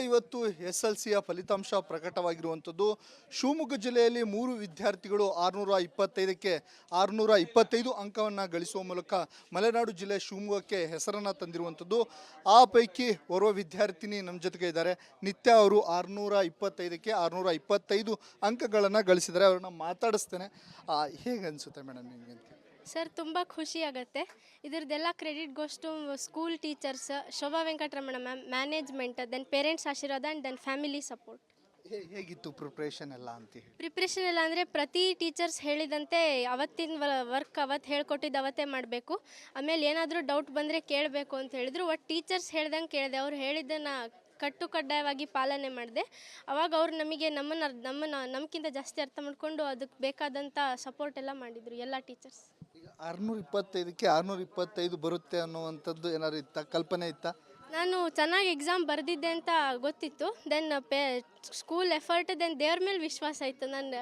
ಇವತ್ತು SLCಯ ಫಲಿತಾಂಶ ಪ್ರಕಟವಾಗಿರುವಂಥದ್ದು. ಶಿವಮೊಗ್ಗ ಜಿಲ್ಲೆಯಲ್ಲಿ 3 ವಿದ್ಯಾರ್ಥಿಗಳು 625ಕ್ಕೆ 625 ಅಂಕವನ್ನು ಗಳಿಸುವ ಮೂಲಕ ಮಲೆನಾಡು ಜಿಲ್ಲೆ ಶಿವಮೊಗ್ಗಕ್ಕೆ ಹೆಸರನ್ನು ತಂದಿರುವಂಥದ್ದು. ಆ ಪೈಕಿ ಓರ್ವ ವಿದ್ಯಾರ್ಥಿನಿ ನಮ್ಮ ಜೊತೆಗೆ ಇದ್ದಾರೆ. ನಿತ್ಯ ಅವರು 625ಕ್ಕೆ 625 ಅಂಕಗಳನ್ನು ಗಳಿಸಿದ್ದಾರೆ. ಅವ್ರನ್ನ ಮಾತಾಡಿಸ್ತೇನೆ. ಹೇಗೆ ಅನಿಸುತ್ತೆ ಮೇಡಮ್ ನಿಮಗೆ? ಸರ್ ತುಂಬ ಖುಷಿ ಆಗುತ್ತೆ. ಇದರದ್ದೆಲ್ಲ credit goes to school teachers, Shobha Venkataramana ma'am, management, then parents ಆಶೀರ್ವಾದ ಆ್ಯಂಡ್ ದೆನ್ ಫ್ಯಾಮಿಲಿ ಸಪೋರ್ಟ್. ಹೇಗಿತ್ತು ಪ್ರಿಪ್ರೇಷನ್ ಎಲ್ಲ ಅಂತ? ಪ್ರಿಪ್ರೇಷನ್ ಎಲ್ಲ ಅಂದರೆ ಪ್ರತಿ ಟೀಚರ್ಸ್ ಹೇಳಿದಂತೆ ಅವತ್ತಿನ ವರ್ಕ್ ಅವತ್ತು ಹೇಳ್ಕೊಟ್ಟಿದ್ದು ಅವತ್ತೇ ಮಾಡಬೇಕು. ಆಮೇಲೆ ಏನಾದರೂ ಡೌಟ್ ಬಂದರೆ ಕೇಳಬೇಕು ಅಂತ ಹೇಳಿದ್ರು. ಒಟ್ಟು ಟೀಚರ್ಸ್ ಹೇಳ್ದಂಗೆ ಕೇಳಿದೆ. ಅವ್ರು ಹೇಳಿದ್ದನ್ನು ಕಡ್ಡಾಯವಾಗಿ ಪಾಲನೆ ಮಾಡಿದೆ. ಅವಾಗ ಅವ್ರು ನಮಗೆ ನಮಗಿಂತ ಜಾಸ್ತಿ ಅರ್ಥ ಮಾಡಿಕೊಂಡು ಅದಕ್ಕೆ ಬೇಕಾದಂಥ ಸಪೋರ್ಟ್ ಎಲ್ಲ ಮಾಡಿದರು ಎಲ್ಲ ಟೀಚರ್ಸ್. ಈಗ 625ಕ್ಕೆ 625 ಬರುತ್ತೆ ಅನ್ನುವಂಥದ್ದು ಏನಾದ್ರು ಇತ್ತಾ, ಕಲ್ಪನೆ ಇತ್ತಾ? ನಾನು ಚೆನ್ನಾಗಿ ಎಕ್ಸಾಮ್ ಬರೆದಿದ್ದೆ ಅಂತ ಗೊತ್ತಿತ್ತು. ದೆನ್ ಸ್ಕೂಲ್ ಎಫರ್ಟ್, ದೆನ್ ದೇವ್ರ ಮೇಲೆ ವಿಶ್ವಾಸ ಇತ್ತು. ನನ್ನ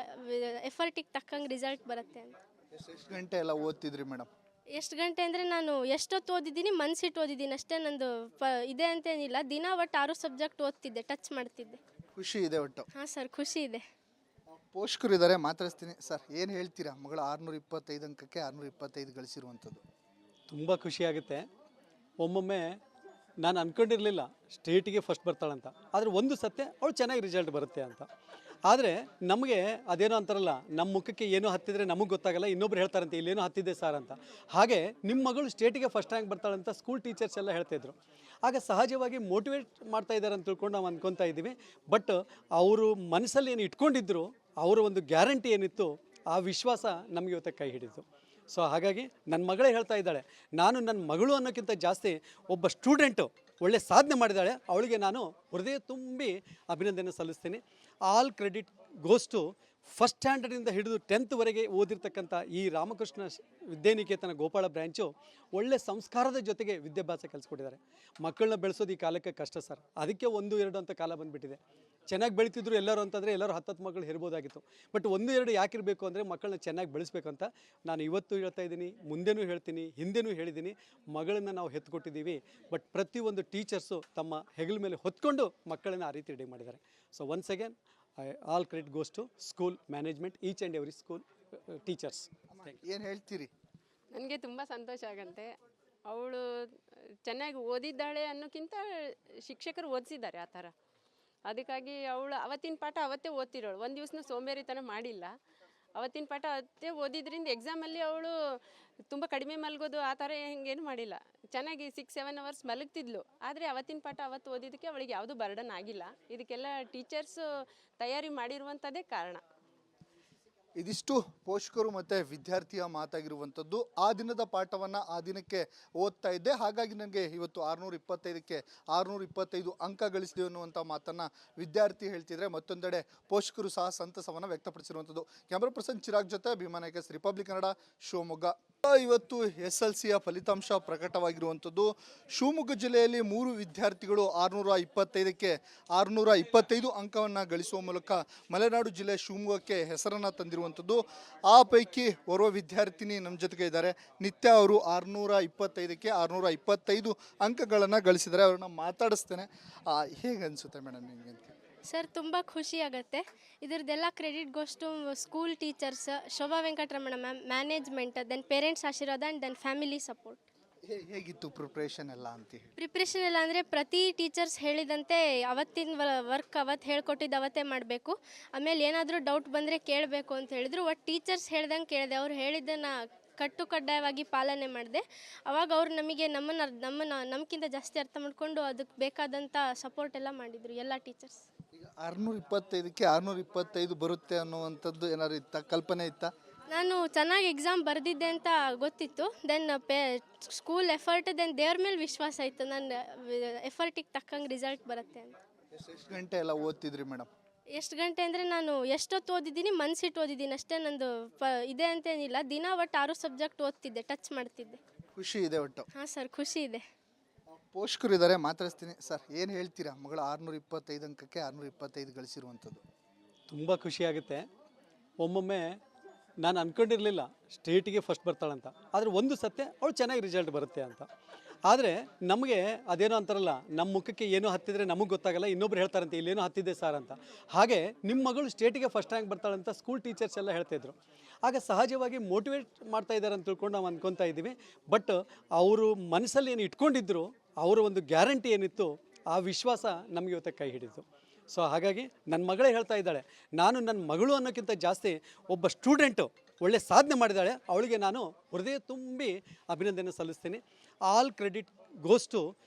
ಎಫರ್ಟಿಗೆ ತಕ್ಕಂಗೆ ರಿಸಲ್ಟ್ ಬರುತ್ತೆ ಅಂತ. ಎಷ್ಟು ಗಂಟೆ ಎಲ್ಲ ಓದ್ತಿದ್ರಿ ಮೇಡಮ್? ಎಷ್ಟು ಗಂಟೆ ಅಂದರೆ ನಾನು ಎಷ್ಟೊತ್ತು ಓದಿದ್ದೀನಿ, ಮನ್ಸಿಟ್ಟು ಓದಿದ್ದೀನಿ ಅಷ್ಟೇ. ನಂದು ಇದೆ ಅಂತೇನಿಲ್ಲ. ದಿನ ಒಟ್ಟು 6 ಸಬ್ಜೆಕ್ಟ್ ಓದ್ತಿದ್ದೆ, ಟಚ್ ಮಾಡ್ತಿದ್ದೆ. ಖುಷಿ ಇದೆ ಒಟ್ಟು? ಹಾಂ ಸರ್, ಖುಷಿ ಇದೆ. ಪೋಷಕರು ಇದ್ದಾರೆ, ಮಾತಾಡಿಸ್ತೀನಿ. ಸರ್, ಏನು ಹೇಳ್ತೀರಾ ಮಗಳು 625 ಅಂಕಕ್ಕೆ 625 ಗಳಿಸಿರುವಂಥದ್ದು? ತುಂಬ ಖುಷಿಯಾಗುತ್ತೆ. ಒಮ್ಮೊಮ್ಮೆ ನಾನು ಅಂದ್ಕೊಂಡಿರಲಿಲ್ಲ ಸ್ಟೇಟಿಗೆ ಫಸ್ಟ್ ಬರ್ತಾಳಂತ, ಆದರೆ ಒಂದು ಸತ್ಯ ಅವಳು ಚೆನ್ನಾಗಿ ರಿಸಲ್ಟ್ ಬರುತ್ತೆ ಅಂತ. ಆದರೆ ನಮಗೆ ಅದೇನೋ ಅಂತಾರಲ್ಲ, ನಮ್ಮ ಮುಖಕ್ಕೆ ಏನೋ ಹತ್ತಿದ್ರೆ ನಮಗೆ ಗೊತ್ತಾಗಲ್ಲ, ಇನ್ನೊಬ್ರು ಹೇಳ್ತಾರಂತೆ ಇಲ್ಲೇನೋ ಹತ್ತಿದೆ ಸರ್ ಅಂತ. ಹಾಗೆ ನಿಮ್ಮ ಮಗಳು ಸ್ಟೇಟಿಗೆ ಫಸ್ಟ್ ರ್ಯಾಂಕ್ ಬರ್ತಾಳಂತ ಸ್ಕೂಲ್ ಟೀಚರ್ಸ್ ಎಲ್ಲ ಹೇಳ್ತಾಯಿದ್ರು. ಆಗ ಸಹಜವಾಗಿ ಮೋಟಿವೇಟ್ ಮಾಡ್ತಾ ಇದ್ದಾರೆ ಅಂತ ತಿಳ್ಕೊಂಡು ನಾವು ಅಂದ್ಕೊತಾ ಇದ್ದೀವಿ. ಬಟ್ ಅವರು ಮನಸ್ಸಲ್ಲಿ ಏನು ಇಟ್ಕೊಂಡಿದ್ರು, ಅವರ ಒಂದು ಗ್ಯಾರಂಟಿ ಏನಿತ್ತು, ಆ ವಿಶ್ವಾಸ ನಮಗೆ ಇವತ್ತು ಕೈ ಹಿಡಿತು. ಸೊ ಹಾಗಾಗಿ ನನ್ನ ಮಗಳೇ ಹೇಳ್ತಾ ಇದ್ದಾಳೆ, ನಾನು ನನ್ನ ಮಗಳು ಅನ್ನೋಕ್ಕಿಂತ ಜಾಸ್ತಿ ಒಬ್ಬ ಸ್ಟೂಡೆಂಟು ಒಳ್ಳೆ ಸಾಧನೆ ಮಾಡಿದ್ದಾಳೆ, ಅವಳಿಗೆ ನಾನು ಹೃದಯ ತುಂಬಿ ಅಭಿನಂದನೆ ಸಲ್ಲಿಸ್ತೀನಿ. All credit goes to first ಸ್ಟ್ಯಾಂಡರ್ಡಿಂದ ಹಿಡಿದು 10th ಓದಿರ್ತಕ್ಕಂಥ ಈ ರಾಮಕೃಷ್ಣ ವಿದ್ಯಾನಿಕೇತನ ಗೋಪಾಳ ಬ್ರ್ಯಾಂಚು ಒಳ್ಳೆ ಸಂಸ್ಕಾರದ ಜೊತೆಗೆ ವಿದ್ಯಾಭ್ಯಾಸ ಕಲಿಸ್ಕೊಟ್ಟಿದ್ದಾರೆ. ಮಕ್ಕಳನ್ನ ಬೆಳೆಸೋದು ಈ ಕಾಲಕ್ಕೆ ಕಷ್ಟ ಸರ್. ಅದಕ್ಕೆ 1-2 ಅಂತ ಕಾಲ ಬಂದುಬಿಟ್ಟಿದೆ. ಚೆನ್ನಾಗಿ ಬೆಳೀತಿದ್ರು ಎಲ್ಲರೂ ಅಂತಂದರೆ ಎಲ್ಲರೂ 10 ಮಕ್ಕಳು ಇರ್ಬೋದಾಗಿತ್ತು. ಬಟ್ 1-2 ಯಾಕಿರಬೇಕು ಅಂದರೆ ಮಕ್ಕಳನ್ನ ಚೆನ್ನಾಗಿ ಬೆಳೆಸಬೇಕು ಅಂತ ನಾನು ಇವತ್ತು ಹೇಳ್ತಾ ಇದ್ದೀನಿ, ಮುಂದೆನೂ ಹೇಳ್ತೀನಿ, ಹಿಂದೆನೂ ಹೇಳಿದ್ದೀನಿ. ಮಗಳನ್ನು ನಾವು ಹೆತ್ಕೊಟ್ಟಿದ್ದೀವಿ. ಬಟ್ ಪ್ರತಿಯೊಂದು ಟೀಚರ್ಸು ತಮ್ಮ ಹೆಗಲ ಮೇಲೆ ಹೊತ್ಕೊಂಡು ಮಕ್ಕಳನ್ನು ಆ ರೀತಿ ರೆಡಿ ಮಾಡಿದ್ದಾರೆ. So once again all credit goes to school management, each and every school teachers. ಏನು ಹೇಳ್ತೀರಿ? ನನಗೆ ತುಂಬ ಸಂತೋಷ ಆಗುತ್ತೆ. ಅವಳು ಚೆನ್ನಾಗಿ ಓದಿದ್ದಾಳೆ ಅನ್ನೋಕ್ಕಿಂತ ಶಿಕ್ಷಕರು ಓದಿಸಿದ್ದಾರೆ ಆ ಥರ. ಅದಕ್ಕಾಗಿ ಅವಳು ಅವತ್ತಿನ ಪಾಠ ಅವತ್ತೇ ಓದ್ತಿರೋಳು. ಒಂದು ದಿವಸನೂ ಸೋಂಬೇರಿತನ ಮಾಡಿಲ್ಲ. ಅವತ್ತಿನ ಪಾಠ ಅವತ್ತೇ ಓದಿದ್ರಿಂದ ಎಕ್ಸಾಮಲ್ಲಿ ಅವಳು ತುಂಬ ಕಡಿಮೆ ಮಲಗೋದು ಆ ಥರ ಹಿಂಗೇನು ಮಾಡಿಲ್ಲ. ಚೆನ್ನಾಗಿ 6-7 ಅವರ್ಸ್ ಮಲಗ್ತಿದ್ಲು. ಆದರೆ ಅವತ್ತಿನ ಪಾಠ ಅವತ್ತು ಓದಿದ್ದಕ್ಕೆ ಅವಳಿಗೆ ಯಾವುದೂ ಬರ್ಡನ್ ಆಗಿಲ್ಲ. ಇದಕ್ಕೆಲ್ಲ ಟೀಚರ್ಸು ತಯಾರಿ ಮಾಡಿರುವಂಥದ್ದೇ ಕಾರಣ. ಇದಿಷ್ಟು ಪೋಷಕರು ಮತ್ತು ವಿದ್ಯಾರ್ಥಿಯ ಮಾತಾಗಿರುವಂಥದ್ದು. ಆ ದಿನದ ಪಾಠವನ್ನು ಆ ದಿನಕ್ಕೆ ಓದ್ತಾ ಇದ್ದೆ, ಹಾಗಾಗಿ ನನಗೆ ಇವತ್ತು 625ಕ್ಕೆ 625 ಅಂಕ ಗಳಿಸಿದೆ ಅನ್ನುವಂಥ ಮಾತನ್ನು ವಿದ್ಯಾರ್ಥಿ ಹೇಳ್ತಿದ್ರೆ, ಮತ್ತೊಂದೆಡೆ ಪೋಷಕರು ಸಹ ಸಂತಸವನ್ನು ವ್ಯಕ್ತಪಡಿಸಿರುವಂಥದ್ದು. ಕ್ಯಾಮ್ರಾ ಪರ್ಸನ್ ಚಿರಾಗ್ ಜೊತೆ ಭೀಮಾನಾಯಕ, ರಿಪಬ್ಲಿಕ್ ಕನ್ನಡ, ಶಿವಮೊಗ್ಗ. ಇವತ್ತು SLCಯ ಫಲಿತಾಂಶ ಪ್ರಕಟವಾಗಿರುವಂಥದ್ದು. ಶಿವಮೊಗ್ಗ ಜಿಲ್ಲೆಯಲ್ಲಿ 3 ವಿದ್ಯಾರ್ಥಿಗಳು 625ಕ್ಕೆ 625 ಅಂಕವನ್ನು ಗಳಿಸುವ ಮೂಲಕ ಮಲೆನಾಡು ಜಿಲ್ಲೆ ಶಿವಮೊಗ್ಗಕ್ಕೆ ಹೆಸರನ್ನು ತಂದಿರುವಂಥದ್ದು. ಆ ಪೈಕಿ ಓರ್ವ ವಿದ್ಯಾರ್ಥಿನಿ ನಮ್ಮ ಜೊತೆಗೆ ಇದ್ದಾರೆ. ನಿತ್ಯ ಅವರು 625ಕ್ಕೆ 625 ಅಂಕಗಳನ್ನು ಗಳಿಸಿದ್ದಾರೆ. ಅವ್ರನ್ನ ಮಾತಾಡಿಸ್ತೇನೆ. ಹೇಗೆ ಅನಿಸುತ್ತೆ ಮೇಡಮ್ ನಿಮಗೆ? ಸರ್ ತುಂಬ ಖುಷಿ ಆಗುತ್ತೆ. ಇದರದ್ದೆಲ್ಲ credit goes to school teachers, Shobha Venkataramana ma'am, management, then parents ಆಶೀರ್ವಾದ ಆ್ಯಂಡ್ ದೆನ್ ಫ್ಯಾಮಿಲಿ ಸಪೋರ್ಟ್. ಹೇಗಿತ್ತು ಪ್ರಿಪ್ರೇಷನ್ ಎಲ್ಲ ಅಂತ? ಪ್ರಿಪ್ರೇಷನ್ ಎಲ್ಲ ಅಂದರೆ ಪ್ರತಿ ಟೀಚರ್ಸ್ ಹೇಳಿದಂತೆ ಅವತ್ತಿನ ವರ್ಕ್ ಅವತ್ತು ಹೇಳ್ಕೊಟ್ಟಿದ್ದು ಅವತ್ತೇ ಮಾಡಬೇಕು. ಆಮೇಲೆ ಏನಾದರೂ ಡೌಟ್ ಬಂದರೆ ಕೇಳಬೇಕು ಅಂತ ಹೇಳಿದ್ರು. ಒಟ್ಟು ಟೀಚರ್ಸ್ ಹೇಳ್ದಂಗೆ ಕೇಳಿದೆ. ಅವ್ರು ಹೇಳಿದ್ದನ್ನು ಕಡ್ಡಾಯವಾಗಿ ಪಾಲನೆ ಮಾಡಿದೆ. ಅವಾಗ ಅವ್ರು ನಮಗೆ ನಮಗಿಂತ ಜಾಸ್ತಿ ಅರ್ಥ ಮಾಡಿಕೊಂಡು ಅದಕ್ಕೆ ಬೇಕಾದಂಥ ಸಪೋರ್ಟ್ ಎಲ್ಲ ಮಾಡಿದರು ಎಲ್ಲ ಟೀಚರ್ಸ್. ಈಗ 625ಕ್ಕೆ 625 ಬರುತ್ತೆ ಅನ್ನುವಂಥದ್ದು ಏನಾದ್ರು ಇತ್ತಾ, ಕಲ್ಪನೆ ಇತ್ತಾ? ನಾನು ಚೆನ್ನಾಗಿ ಎಕ್ಸಾಮ್ ಬರೆದಿದ್ದೆ ಅಂತ ಗೊತ್ತಿತ್ತು. ದೆನ್ ಸ್ಕೂಲ್ ಎಫರ್ಟ್, ದೆನ್ ದೇವ್ರ ಮೇಲೆ ವಿಶ್ವಾಸ ಇತ್ತು. ನನ್ನ ಎಫರ್ಟಿಗೆ ತಕ್ಕಂಗೆ ರಿಸಲ್ಟ್ ಬರುತ್ತೆ ಅಂತ. ಎಷ್ಟು ಗಂಟೆ ಎಲ್ಲ ಓದ್ತಿದ್ರಿ ಮೇಡಮ್? ಎಷ್ಟು ಗಂಟೆ ಅಂದರೆ ನಾನು ಎಷ್ಟೊತ್ತು ಓದಿದ್ದೀನಿ, ಮನ್ಸಿಟ್ಟು ಓದಿದ್ದೀನಿ ಅಷ್ಟೇ. ನಂದು ಇದೆ ಅಂತೇನಿಲ್ಲ. ದಿನ ಒಟ್ಟು 6 ಸಬ್ಜೆಕ್ಟ್ ಓದ್ತಿದ್ದೆ, ಟಚ್ ಮಾಡ್ತಿದ್ದೆ. ಖುಷಿ ಇದೆ ಒಟ್ಟು? ಹಾಂ ಸರ್, ಖುಷಿ ಇದೆ. ಪೋಷಕರು ಇದ್ದಾರೆ, ಮಾತಾಡಿಸ್ತೀನಿ. ಸರ್, ಏನು ಹೇಳ್ತೀರಾ ಮಗಳು 625 ಅಂಕಕ್ಕೆ 625 ಗಳಿಸಿರುವಂಥದ್ದು? ತುಂಬ ಖುಷಿಯಾಗುತ್ತೆ. ಒಮ್ಮೊಮ್ಮೆ ನಾನು ಅಂದ್ಕೊಂಡಿರಲಿಲ್ಲ ಸ್ಟೇಟಿಗೆ ಫಸ್ಟ್ ಬರ್ತಾಳಂತ, ಆದರೆ ಒಂದು ಸತ್ಯ ಅವಳು ಚೆನ್ನಾಗಿ ರಿಸಲ್ಟ್ ಬರುತ್ತೆ ಅಂತ. ಆದರೆ ನಮಗೆ ಅದೇನೋ ಅಂತಾರಲ್ಲ, ನಮ್ಮ ಮುಖಕ್ಕೆ ಏನೋ ಹತ್ತಿದ್ರೆ ನಮಗೆ ಗೊತ್ತಾಗಲ್ಲ, ಇನ್ನೊಬ್ರು ಹೇಳ್ತಾರಂತೆ ಇಲ್ಲೇನೋ ಹತ್ತಿದೆ ಸರ್ ಅಂತ. ಹಾಗೆ ನಿಮ್ಮ ಮಗಳು ಸ್ಟೇಟಿಗೆ ಫಸ್ಟ್ ರ್ಯಾಂಕ್ ಬರ್ತಾಳೆ ಅಂತ ಸ್ಕೂಲ್ ಟೀಚರ್ಸ್ ಎಲ್ಲ ಹೇಳ್ತಾಯಿದ್ರು. ಆಗ ಸಹಜವಾಗಿ ಮೋಟಿವೇಟ್ ಮಾಡ್ತಾ ಇದ್ದಾರೆ ಅಂತ ತಿಳ್ಕೊಂಡು ನಾವು ಅಂದ್ಕೊತಾ ಇದ್ದೀವಿ. ಬಟ್ ಅವರು ಮನಸ್ಸಲ್ಲಿ ಏನು ಇಟ್ಕೊಂಡಿದ್ರು, ಅವರ ಒಂದು ಗ್ಯಾರಂಟಿ ಏನಿತ್ತು, ಆ ವಿಶ್ವಾಸ ನಮಗೆ ಇವತ್ತು ಕೈ ಹಿಡಿತು. ಸೊ ಹಾಗಾಗಿ ನನ್ನ ಮಗಳೇ ಹೇಳ್ತಾ ಇದ್ದಾಳೆ, ನಾನು ನನ್ನ ಮಗಳು ಅನ್ನೋಕ್ಕಿಂತ ಜಾಸ್ತಿ ಒಬ್ಬ ಸ್ಟೂಡೆಂಟು ಒಳ್ಳೆ ಸಾಧನೆ ಮಾಡಿದ್ದಾಳೆ, ಅವಳಿಗೆ ನಾನು ಹೃದಯ ತುಂಬಿ ಅಭಿನಂದನೆ ಸಲ್ಲಿಸ್ತೀನಿ. All credit goes to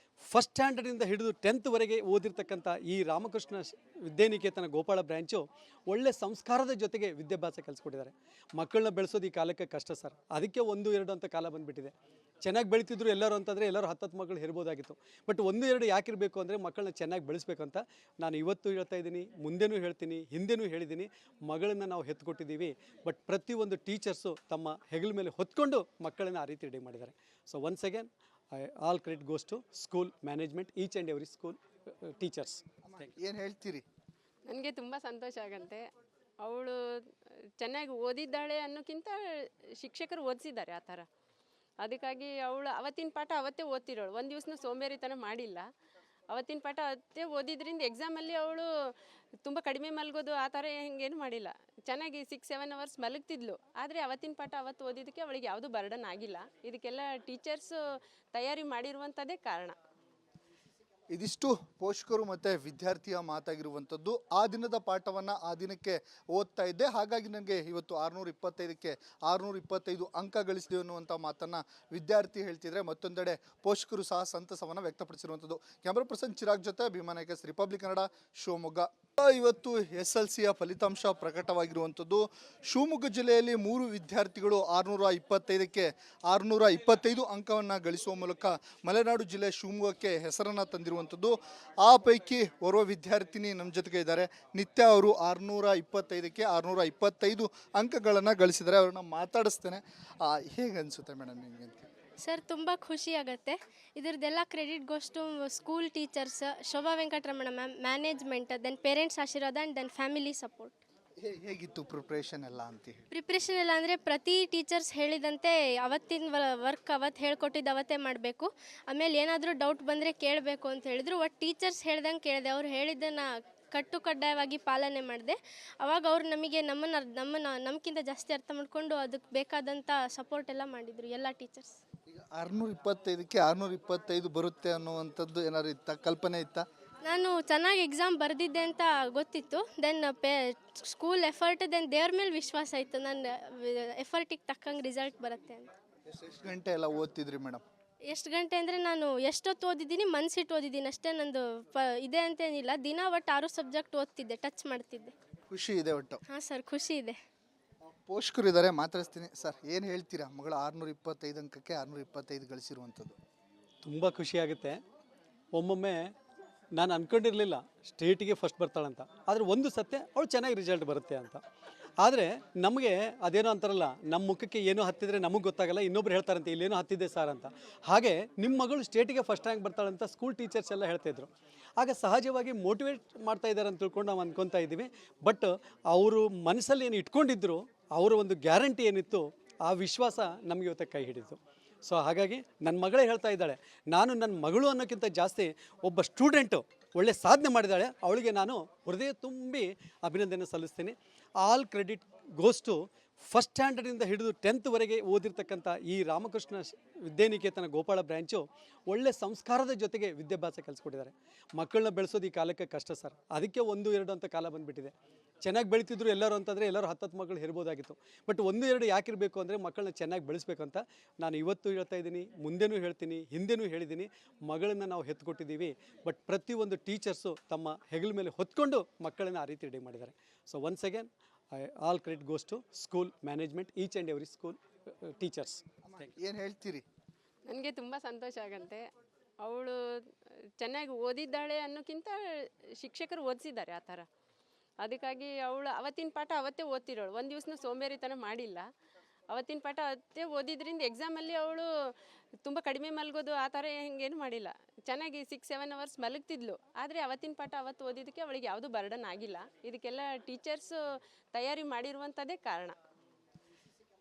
first ಸ್ಟ್ಯಾಂಡರ್ಡಿಂದ ಹಿಡಿದು 10th ಓದಿರ್ತಕ್ಕಂಥ ಈ ರಾಮಕೃಷ್ಣ ವಿದ್ಯಾನಿಕೇತನ ಗೋಪಾಳ ಬ್ರ್ಯಾಂಚು ಒಳ್ಳೆ ಸಂಸ್ಕಾರದ ಜೊತೆಗೆ ವಿದ್ಯಾಭ್ಯಾಸ ಕಲಿಸ್ಕೊಟ್ಟಿದ್ದಾರೆ. ಮಕ್ಕಳನ್ನ ಬೆಳೆಸೋದು ಈ ಕಾಲಕ್ಕೆ ಕಷ್ಟ ಸರ್, ಅದಕ್ಕೆ 1-2 ಅಂತ ಕಾಲ ಬಂದುಬಿಟ್ಟಿದೆ. ಚೆನ್ನಾಗಿ ಬೆಳೀತಿದ್ರು ಎಲ್ಲರೂ ಅಂತಂದರೆ ಎಲ್ಲರೂ 10 ಮಕ್ಕಳು ಇರ್ಬೋದಾಗಿತ್ತು. ಬಟ್ 1-2 ಯಾಕಿರಬೇಕು ಅಂದರೆ ಮಕ್ಕಳನ್ನ ಚೆನ್ನಾಗಿ ಬೆಳೆಸಬೇಕು ಅಂತ ನಾನು ಇವತ್ತು ಹೇಳ್ತಾ ಇದ್ದೀನಿ, ಮುಂದೆನೂ ಹೇಳ್ತೀನಿ, ಹಿಂದೆನೂ ಹೇಳಿದ್ದೀನಿ. ಮಗಳನ್ನು ನಾವು ಹೆತ್ಕೊಟ್ಟಿದ್ದೀವಿ. ಬಟ್ ಪ್ರತಿಯೊಂದು ಟೀಚರ್ಸು ತಮ್ಮ ಹೆಗಲ ಮೇಲೆ ಹೊತ್ಕೊಂಡು ಮಕ್ಕಳನ್ನು ಆ ರೀತಿ ರೆಡಿ ಮಾಡಿದ್ದಾರೆ. So once again all credit goes to school management, each and every school teachers. ಏನು ಹೇಳ್ತೀರಿ? ನನಗೆ ತುಂಬ ಸಂತೋಷ ಆಗಂತೆ. ಅವಳು ಚೆನ್ನಾಗಿ ಓದಿದ್ದಾಳೆ ಅನ್ನೋಕ್ಕಿಂತ ಶಿಕ್ಷಕರು ಓದಿಸಿದ್ದಾರೆ ಆ ಥರ. ಅದಕ್ಕಾಗಿ ಅವಳು ಅವತ್ತಿನ ಪಾಠ ಅವತ್ತೇ ಓದ್ತಿರೋಳು, ಒಂದು ದಿವಸನೂ ಸೋಂಬೇರಿತನ ಮಾಡಿಲ್ಲ. ಅವತ್ತಿನ ಪಾಠ ಅವತ್ತೇ ಓದಿದ್ರಿಂದ ಎಕ್ಸಾಮಲ್ಲಿ ಅವಳು ತುಂಬ ಕಡಿಮೆ ಮಲಗೋದು ಆ ಥರ ಹಿಂಗೇನು ಮಾಡಿಲ್ಲ. ಚೆನ್ನಾಗಿ 6-7 ಅವರ್ಸ್ ಮಲಗ್ತಿದ್ಲು. ಆದರೆ ಅವತ್ತಿನ ಪಾಠ ಅವತ್ತು ಓದಿದ್ದಕ್ಕೆ ಅವಳಿಗೆ ಯಾವುದೂ ಬರ್ಡನ್ ಆಗಿಲ್ಲ. ಇದಕ್ಕೆಲ್ಲ ಟೀಚರ್ಸು ತಯಾರಿ ಮಾಡಿರುವಂಥದ್ದೇ ಕಾರಣ. ಇದಿಷ್ಟು ಪೋಷಕರು ಮತ್ತು ವಿದ್ಯಾರ್ಥಿಯ ಮಾತಾಗಿರುವಂಥದ್ದು. ಆ ದಿನದ ಪಾಠವನ್ನು ಆ ದಿನಕ್ಕೆ ಓದ್ತಾ ಇದ್ದೆ, ಹಾಗಾಗಿ ನನಗೆ ಇವತ್ತು 625ಕ್ಕೆ 625 ಅಂಕ ಗಳಿಸಿದೆ ಅನ್ನುವಂಥ ಮಾತನ್ನು ವಿದ್ಯಾರ್ಥಿ ಹೇಳ್ತಿದ್ರೆ, ಮತ್ತೊಂದೆಡೆ ಪೋಷಕರು ಸಹ ಸಂತಸವನ್ನು ವ್ಯಕ್ತಪಡಿಸಿರುವಂಥದ್ದು. ಕ್ಯಾಮ್ರಾ ಪರ್ಸನ್ ಚಿರಾಗ್ ಜೊತೆ ಭೀಮಾನಾಯಕಸ್, ರಿಪಬ್ಲಿಕ್ ಕನ್ನಡ, ಶಿವಮೊಗ್ಗ. ಇವತ್ತು SLCಯ ಫಲಿತಾಂಶ ಪ್ರಕಟವಾಗಿರುವಂಥದ್ದು. ಶಿವಮೊಗ್ಗ ಜಿಲ್ಲೆಯಲ್ಲಿ 3 ವಿದ್ಯಾರ್ಥಿಗಳು 625ಕ್ಕೆ 625 ಅಂಕವನ್ನು ಗಳಿಸುವ ಮೂಲಕ ಮಲೆನಾಡು ಜಿಲ್ಲೆ ಶಿವಮೊಗ್ಗಕ್ಕೆ ಹೆಸರನ್ನು ತಂದಿರುವಂಥದ್ದು. ಆ ಪೈಕಿ ಓರ್ವ ವಿದ್ಯಾರ್ಥಿನಿ ನಮ್ಮ ಜೊತೆಗೆ ಇದ್ದಾರೆ, ನಿತ್ಯ. ಅವರು 625ಕ್ಕೆ 625 ಅಂಕಗಳನ್ನು ಗಳಿಸಿದ್ದಾರೆ. ಅವ್ರನ್ನ ಮಾತಾಡಿಸ್ತೇನೆ. ಹೇಗೆ ಅನಿಸುತ್ತೆ ಮೇಡಮ್ ನಿಮಗೆ ಅಂತ? ಸರ್ ತುಂಬ ಖುಷಿ ಆಗುತ್ತೆ. ಇದ್ರದ್ದೆಲ್ಲ credit goes to school teachers, Shobha Venkataramana ma'am, management, then parents ಆಶೀರ್ವಾದ ಆ್ಯಂಡ್ ದೆನ್ ಫ್ಯಾಮಿಲಿ ಸಪೋರ್ಟ್. ಹೇಗಿತ್ತು ಪ್ರಿಪ್ರೇಷನ್ ಎಲ್ಲ ಅಂತ ಹೇಳಿ? ಪ್ರಿಪ್ರೇಷನ್ ಎಲ್ಲ ಅಂದರೆ ಪ್ರತಿ ಟೀಚರ್ಸ್ ಹೇಳಿದಂತೆ ಅವತ್ತಿನ ವರ್ಕ್ ಅವತ್ತು ಹೇಳ್ಕೊಟ್ಟಿದ್ದು ಅವತ್ತೇ ಮಾಡಬೇಕು. ಆಮೇಲೆ ಏನಾದರೂ ಡೌಟ್ ಬಂದರೆ ಕೇಳಬೇಕು ಅಂತ ಹೇಳಿದ್ರು. ಒಟ್ಟು ಟೀಚರ್ಸ್ ಹೇಳ್ದಂಗೆ ಕೇಳಿದೆ, ಅವ್ರು ಹೇಳಿದ್ದನ್ನು ಕಡ್ಡಾಯವಾಗಿ ಪಾಲನೆ ಮಾಡಿದೆ. ಅವಾಗ ಅವ್ರು ನಮಗೆ ನಮಗಿಂತ ಜಾಸ್ತಿ ಅರ್ಥ ಮಾಡಿಕೊಂಡು ಅದಕ್ಕೆ ಬೇಕಾದಂಥ ಸಪೋರ್ಟ್ ಎಲ್ಲ ಮಾಡಿದರು ಎಲ್ಲ ಟೀಚರ್ಸ್. ಈಗ 625ಕ್ಕೆ 625 ಬರುತ್ತೆ ಅನ್ನುವಂಥದ್ದು ಏನಾದ್ರು ಇತ್ತಾ, ಕಲ್ಪನೆ ಇತ್ತಾ? ನಾನು ಚೆನ್ನಾಗಿ ಎಕ್ಸಾಮ್ ಬರೆದಿದ್ದೆ ಅಂತ ಗೊತ್ತಿತ್ತು. ದೆನ್ ಸ್ಕೂಲ್ ಎಫರ್ಟ್, ದೆನ್ ದೇವ್ರ ಮೇಲೆ ವಿಶ್ವಾಸ ಇತ್ತು, ನನ್ನ ಎಫರ್ಟಿಗೆ ತಕ್ಕಂಗೆ ರಿಸಲ್ಟ್ ಬರುತ್ತೆ ಅಂತ. ಎಷ್ಟು ಗಂಟೆ ಎಲ್ಲ ಓದ್ತಿದ್ರಿ ಮೇಡಮ್? ಎಷ್ಟು ಗಂಟೆ ಅಂದರೆ ನಾನು ಎಷ್ಟೊತ್ತು ಓದಿದ್ದೀನಿ, ಮನ್ಸಿಟ್ಟು ಓದಿದ್ದೀನಿ ಅಷ್ಟೇ. ನಂದು ಇದೆ ಅಂತೇನಿಲ್ಲ, ದಿನ ಒಟ್ಟು 6 ಸಬ್ಜೆಕ್ಟ್ ಓದ್ತಿದ್ದೆ, ಟಚ್ ಮಾಡ್ತಿದ್ದೆ. ಖುಷಿ ಇದೆ ಒಟ್ಟು? ಹಾಂ ಸರ್, ಖುಷಿ ಇದೆ. ಪೋಷಕರು ಇದ್ದಾರೆ, ಮಾತಾಡಿಸ್ತೀನಿ. ಸರ್, ಏನು ಹೇಳ್ತೀರಾ? ಮಗಳು 625 ಅಂಕಕ್ಕೆ 625 ಗಳಿಸಿರುವಂಥದ್ದು. ತುಂಬ ಖುಷಿಯಾಗುತ್ತೆ. ಒಮ್ಮೊಮ್ಮೆ ನಾನು ಅಂದ್ಕೊಂಡಿರಲಿಲ್ಲ ಸ್ಟೇಟಿಗೆ ಫಸ್ಟ್ ಬರ್ತಾಳಂತ, ಆದರೆ ಒಂದು ಸತ್ಯ ಅವಳು ಚೆನ್ನಾಗಿ ರಿಸಲ್ಟ್ ಬರುತ್ತೆ ಅಂತ. ಆದರೆ ನಮಗೆ ಅದೇನೋ ಅಂತಾರಲ್ಲ, ನಮ್ಮ ಮುಖಕ್ಕೆ ಏನೋ ಹತ್ತಿದ್ರೆ ನಮಗೆ ಗೊತ್ತಾಗಲ್ಲ, ಇನ್ನೊಬ್ರು ಹೇಳ್ತಾರಂತೆ ಇಲ್ಲೇನೋ ಹತ್ತಿದೆ ಸರ್ ಅಂತ. ಹಾಗೆ ನಿಮ್ಮ ಮಗಳು ಸ್ಟೇಟಿಗೆ ಫಸ್ಟ್ ರ್ಯಾಂಕ್ ಬರ್ತಾಳಂತ ಸ್ಕೂಲ್ ಟೀಚರ್ಸ್ ಎಲ್ಲ ಹೇಳ್ತಾಯಿದ್ರು. ಆಗ ಸಹಜವಾಗಿ ಮೋಟಿವೇಟ್ ಮಾಡ್ತಾ ಇದ್ದಾರೆ ಅಂತ ತಿಳ್ಕೊಂಡು ನಾವು ಅಂದ್ಕೊತಾ ಇದ್ದೀವಿ. ಬಟ್ ಅವರು ಮನಸ್ಸಲ್ಲಿ ಏನು ಇಟ್ಕೊಂಡಿದ್ರು, ಅವರ ಒಂದು ಗ್ಯಾರಂಟಿ ಏನಿತ್ತು, ಆ ವಿಶ್ವಾಸ ನಮಗೆ ಇವತ್ತು ಕೈ ಹಿಡಿತು. ಸೊ ಹಾಗಾಗಿ ನನ್ನ ಮಗಳೇ ಹೇಳ್ತಾ ಇದ್ದಾಳೆ, ನಾನು ನನ್ನ ಮಗಳು ಅನ್ನೋಕ್ಕಿಂತ ಜಾಸ್ತಿ ಒಬ್ಬ ಸ್ಟೂಡೆಂಟು ಒಳ್ಳೆ ಸಾಧನೆ ಮಾಡಿದ್ದಾಳೆ, ಅವಳಿಗೆ ನಾನು ಹೃದಯ ತುಂಬಿ ಅಭಿನಂದನೆ ಸಲ್ಲಿಸ್ತೀನಿ. All credit goes to first ಸ್ಟ್ಯಾಂಡರ್ಡಿಂದ ಹಿಡಿದು 10th ಓದಿರ್ತಕ್ಕಂಥ ಈ ರಾಮಕೃಷ್ಣ ವಿದ್ಯಾನಿಕೇತನ ಗೋಪಾಳ ಬ್ರ್ಯಾಂಚು ಒಳ್ಳೆ ಸಂಸ್ಕಾರದ ಜೊತೆಗೆ ವಿದ್ಯಾಭ್ಯಾಸ ಕಲಿಸ್ಕೊಟ್ಟಿದ್ದಾರೆ. ಮಕ್ಕಳನ್ನ ಬೆಳೆಸೋದು ಈ ಕಾಲಕ್ಕೆ ಕಷ್ಟ ಸರ್, ಅದಕ್ಕೆ 1-2 ಅಂತ ಕಾಲ ಬಂದುಬಿಟ್ಟಿದೆ. ಚೆನ್ನಾಗಿ ಬೆಳೀತಿದ್ರು ಎಲ್ಲರೂ ಅಂತಂದರೆ ಎಲ್ಲರೂ 10 ಮಕ್ಕಳು ಇರ್ಬೋದಾಗಿತ್ತು. ಬಟ್ 1-2 ಯಾಕಿರಬೇಕು ಅಂದರೆ ಮಕ್ಕಳನ್ನ ಚೆನ್ನಾಗಿ ಬೆಳೆಸಬೇಕು ಅಂತ ನಾನು ಇವತ್ತು ಹೇಳ್ತಾ ಇದ್ದೀನಿ, ಮುಂದೆನೂ ಹೇಳ್ತೀನಿ, ಹಿಂದೆನೂ ಹೇಳಿದ್ದೀನಿ. ಮಗಳನ್ನು ನಾವು ಹೆತ್ಕೊಟ್ಟಿದ್ದೀವಿ. ಬಟ್ ಪ್ರತಿಯೊಂದು ಟೀಚರ್ಸು ತಮ್ಮ ಹೆಗಲ ಮೇಲೆ ಹೊತ್ಕೊಂಡು ಮಕ್ಕಳನ್ನು ಆ ರೀತಿ ರೆಡಿ ಮಾಡಿದ್ದಾರೆ. So once again all credit goes to school management, each and every school teachers. ಏನು ಹೇಳ್ತೀರಿ? ನನಗೆ ತುಂಬ ಸಂತೋಷ ಆಗಂತೆ. ಅವಳು ಚೆನ್ನಾಗಿ ಓದಿದ್ದಾಳೆ ಅನ್ನೋಕ್ಕಿಂತ ಶಿಕ್ಷಕರು ಓದಿಸಿದ್ದಾರೆ ಆ ಥರ. ಅದಕ್ಕಾಗಿ ಅವಳು ಅವತ್ತಿನ ಪಾಠ ಅವತ್ತೇ ಓದ್ತಿರೋಳು, ಒಂದು ದಿವಸನೂ ಸೋಂಬೇರಿತನ ಮಾಡಿಲ್ಲ. ಅವತ್ತಿನ ಪಾಠ ಅವತ್ತೇ ಓದಿದ್ರಿಂದ ಎಕ್ಸಾಮಲ್ಲಿ ಅವಳು ತುಂಬ ಕಡಿಮೆ ಮಲಗೋದು ಆ ಥರ ಹಿಂಗೇನು ಮಾಡಿಲ್ಲ. ಚೆನ್ನಾಗಿ 6-7 ಅವರ್ಸ್ ಮಲಗ್ತಿದ್ಲು. ಆದರೆ ಅವತ್ತಿನ ಪಾಠ ಅವತ್ತು ಓದಿದ್ದಕ್ಕೆ ಅವಳಿಗೆ ಯಾವುದೂ ಬರ್ಡನ್ ಆಗಿಲ್ಲ. ಇದಕ್ಕೆಲ್ಲ ಟೀಚರ್ಸು ತಯಾರಿ ಮಾಡಿರುವಂಥದ್ದೇ ಕಾರಣ.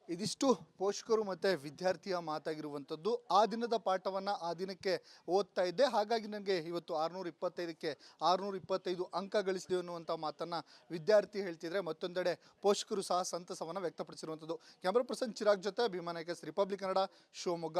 ಇದಿಷ್ಟು ಪೋಷಕರು ಮತ್ತು ವಿದ್ಯಾರ್ಥಿಯ ಮಾತಾಗಿರುವಂಥದ್ದು. ಆ ದಿನದ ಪಾಠವನ್ನು ಆ ದಿನಕ್ಕೆ ಓದ್ತಾ ಇದ್ದೆ, ಹಾಗಾಗಿ ನನಗೆ ಇವತ್ತು 625ಕ್ಕೆ 625 ಅಂಕ ಗಳಿಸಿದೆ ಅನ್ನುವಂಥ ಮಾತನ್ನು ವಿದ್ಯಾರ್ಥಿ ಹೇಳ್ತಿದ್ರೆ, ಮತ್ತೊಂದೆಡೆ ಪೋಷಕರು ಸಹ ಸಂತಸವನ್ನು ವ್ಯಕ್ತಪಡಿಸಿರುವಂಥದ್ದು. ಕ್ಯಾಮ್ರಾ ಪರ್ಸನ್ ಚಿರಾಗ್ ಜೊತೆ ಭೀಮಾ ನಾಯಕಸ್, ರಿಪಬ್ಲಿಕ್ ಕನ್ನಡ, ಶಿವಮೊಗ್ಗ.